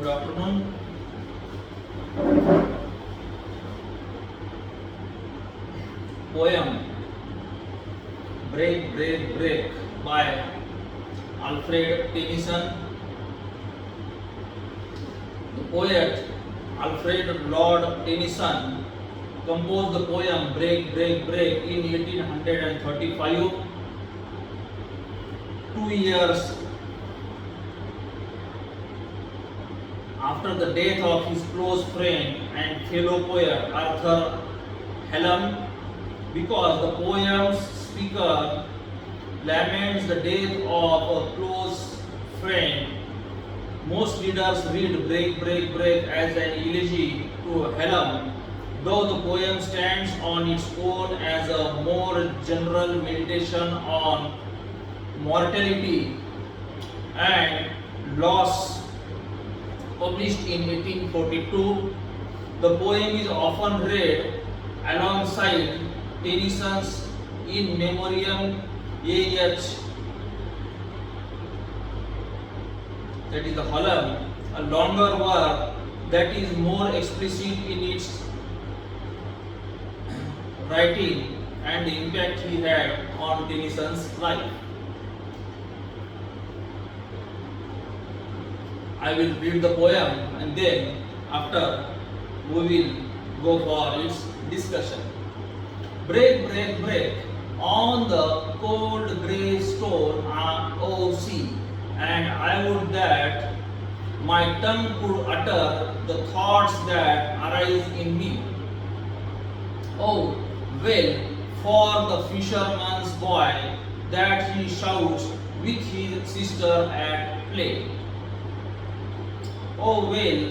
Good afternoon. Poem Break, Break, Break by Alfred Tennyson. The poet Alfred Lord Tennyson composed the poem Break, Break, Break in 1835. 2 years after the death of his close friend and fellow poet Arthur Hallam, because the poem's speaker laments the death of a close friend. Most readers read Break, Break, Break as an elegy to Hallam, though the poem stands on its own as a more general meditation on mortality and loss. Published in 1842, the poem is often read alongside Tennyson's In Memoriam A.H., that is the Hallam, a longer work that is more explicit in its writing and the impact he had on Tennyson's life. I will read the poem and then after we will go for its discussion. Break, break, break on the cold grey stone, O sea, and I would that my tongue could utter the thoughts that arise in me. Oh, well, for the fisherman's boy that he shouts with his sister at play. Oh, well,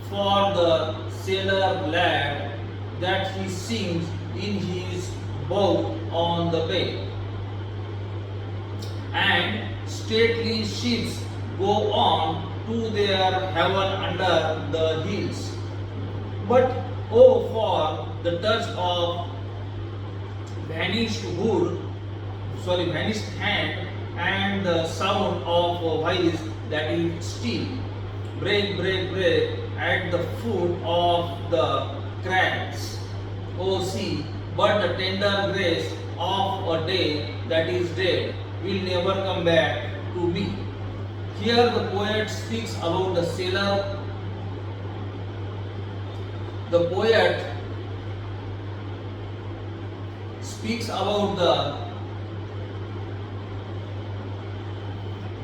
for the sailor lad that he sings in his boat on the bay. And stately ships go on to their haven under the hills. But oh, for the touch of vanished hand and the sound of a voice that is still. Break, break, break at the foot of the crags. Oh, see, but the tender grace of a day that is dead will never come back to me. Here the poet speaks about the sailor. The poet speaks about the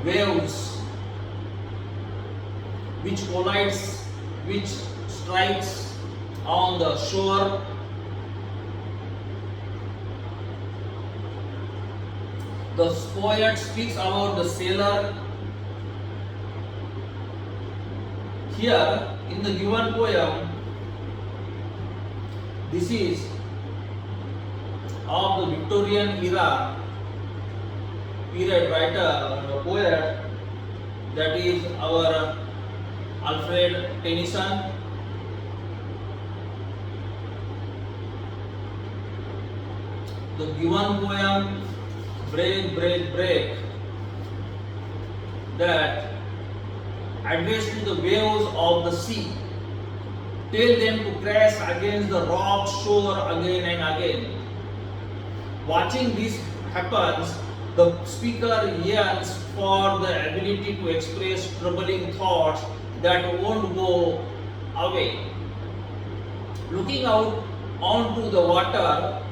waves which collides, which strikes on the shore. The poet speaks about the sailor. Here in the given poem, this is of the Victorian era period writer, poet, that is our Alfred Tennyson. The given poem Break, Break, Break, that addressed to the waves of the sea, tell them to crash against the rock shore again and again. Watching this happens, the speaker yearns for the ability to express troubling thoughts that won't go away. Looking out onto the water,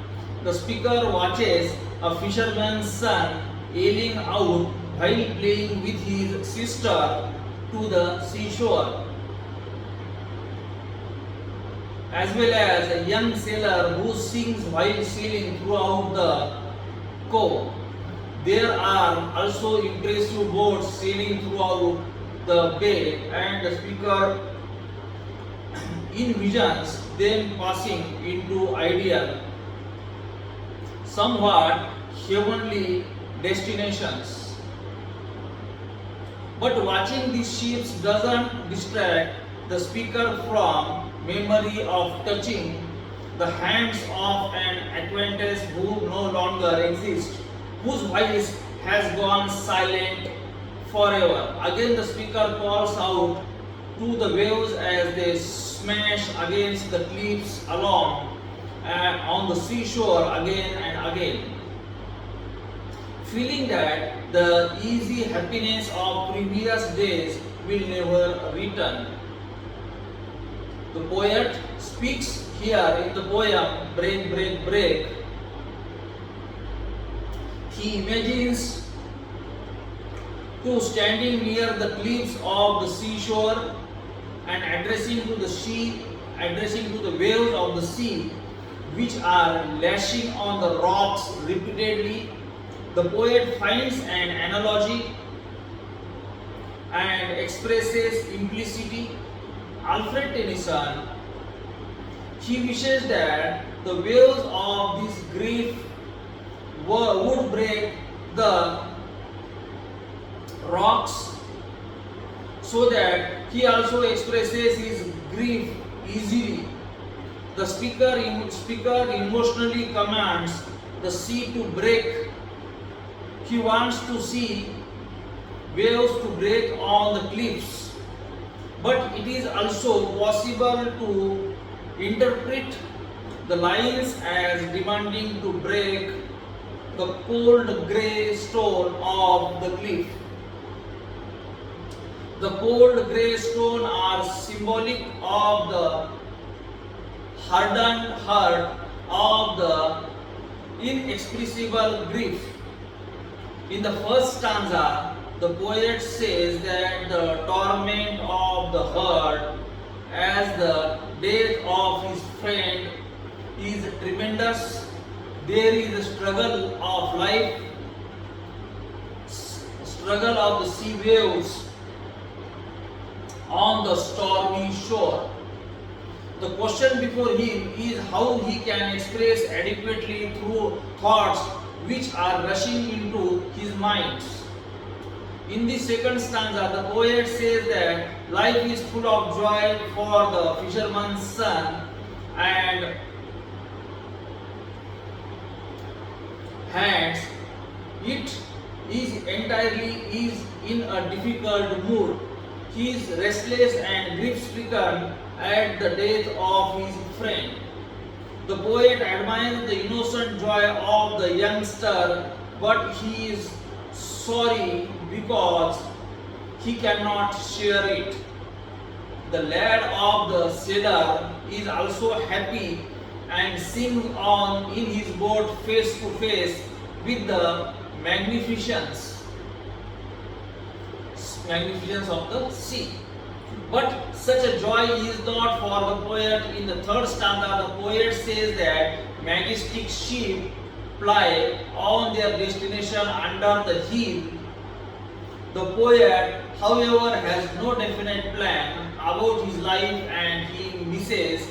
the speaker watches a fisherman's son ailing out while playing with his sister to the seashore, as well as a young sailor who sings while sailing throughout the cove. There are also impressive boats sailing throughout the bay, and the speaker envisions them passing into ideal, somewhat heavenly destinations. But watching these ships doesn't distract the speaker from memory of touching the hands of an acquaintance who no longer exists, whose voice has gone silent forever. Again the speaker calls out to the waves as they smash against the cliffs along and on the seashore again and again. Feeling that the easy happiness of previous days will never return. The poet speaks here in the poem Break, Break, Break. He imagines to standing near the cliffs of the seashore and addressing to the waves of the sea which are lashing on the rocks repeatedly. The poet finds an analogy and expresses implicity. Alfred Tennyson, he wishes that the waves of this grief would break the rocks, so that he also expresses his grief easily. The speaker emotionally commands the sea to break. He wants to see waves to break on the cliffs. But it is also possible to interpret the lines as demanding to break the cold grey stone of the cliff. The cold grey stone are symbolic of the hardened heart of the inexpressible grief. In the first stanza, the poet says that the torment of the heart as the death of his friend is tremendous. There is a struggle of life, struggle of the sea waves on the stormy shore. The question before him is how he can express adequately through thoughts which are rushing into his mind. In the second stanza, the poet says that life is full of joy for the fisherman's son, and hence it is entirely in a difficult mood. He is restless and grief-stricken at the death of his friend. The poet admires the innocent joy of the youngster, but he is sorry because he cannot share it. The lad of the sailor is also happy and sings on in his boat face to face with the magnificence of the sea. But such a joy is not for the poet. In the third stanza, the poet says that majestic ships ply on their destination under the hill. The poet, however, has no definite plan about his life, and he misses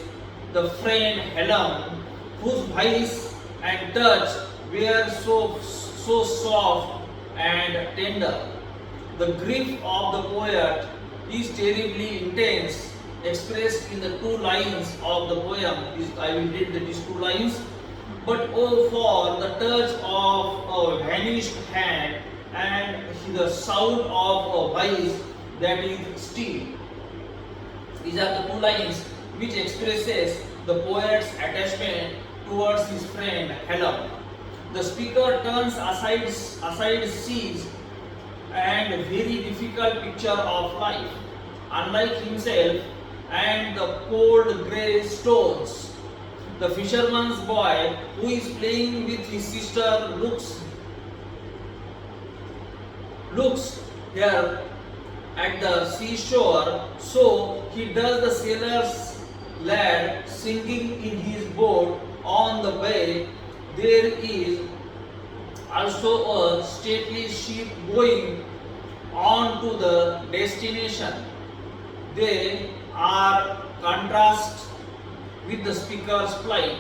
the friend Helen, whose voice and touch were so soft and tender. The grief of the poet is terribly intense, expressed in the two lines of the poem. I will read these two lines. But oh, for the touch of a vanished hand and the sound of a voice that is still. These are the two lines which expresses the poet's attachment towards his friend Helen. The speaker turns aside sees and a very difficult picture of life. Unlike himself and the cold grey stones, the fisherman's boy who is playing with his sister looks here at the seashore, so he does the sailor's lad singing in his boat on the bay. There is also a stately ship going on to the destination. They are contrast with the speaker's plight.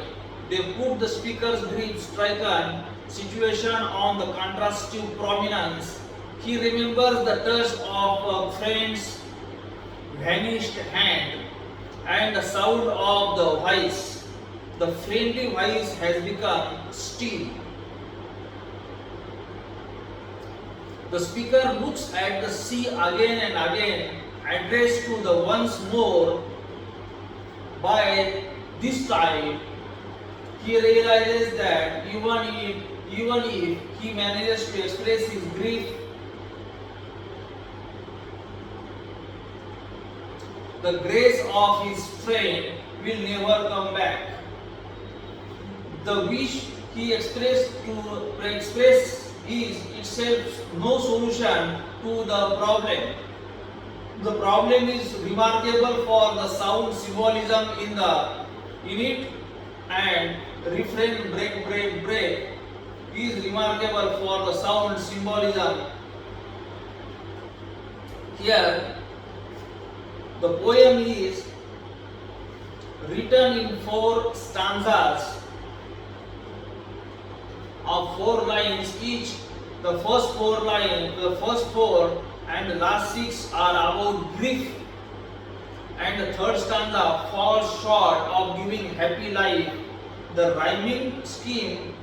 They put the speaker's grief-stricken situation on the contrastive prominence. He remembers the touch of a friend's vanished hand and the sound of the voice. The friendly voice has become still. The speaker looks at the sea again and again addressed to the once more. By this time, he realizes that even if he manages to express his grief, the grace of his friend will never come back. The wish he expressed is itself no solution to the problem. The problem is remarkable for the sound symbolism in it, and refrain break break break is remarkable for the sound symbolism. Here the poem is written in 4 stanzas of 4 lines each. The first four and the last 6 are about grief, and the third stanza falls short of giving happy life. The rhyming scheme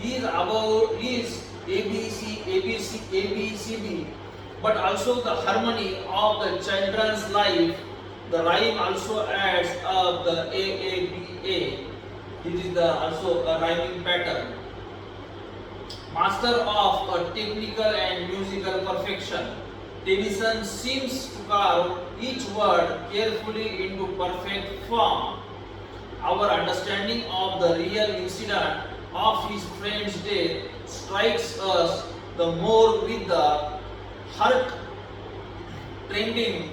is ABCD, but also the harmony of the children's life. The rhyme also adds up the AABA. It is also a rhyming pattern. Master of a technical and musical perfection, Tennyson seems to carve each word carefully into perfect form. Our understanding of the real incident of his friend's death strikes us the more with the heart trending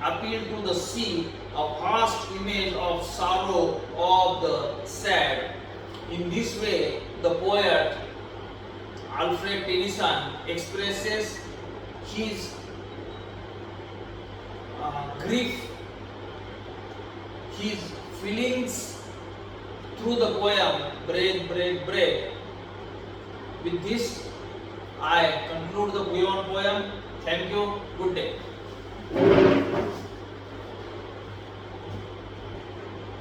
appeal to the sea, a vast image of sorrow of the sad. In this way, the poet Alfred Tennyson expresses his grief, his feelings through the poem Break, Break, Break. With this, I conclude the poem. Thank you. Good day.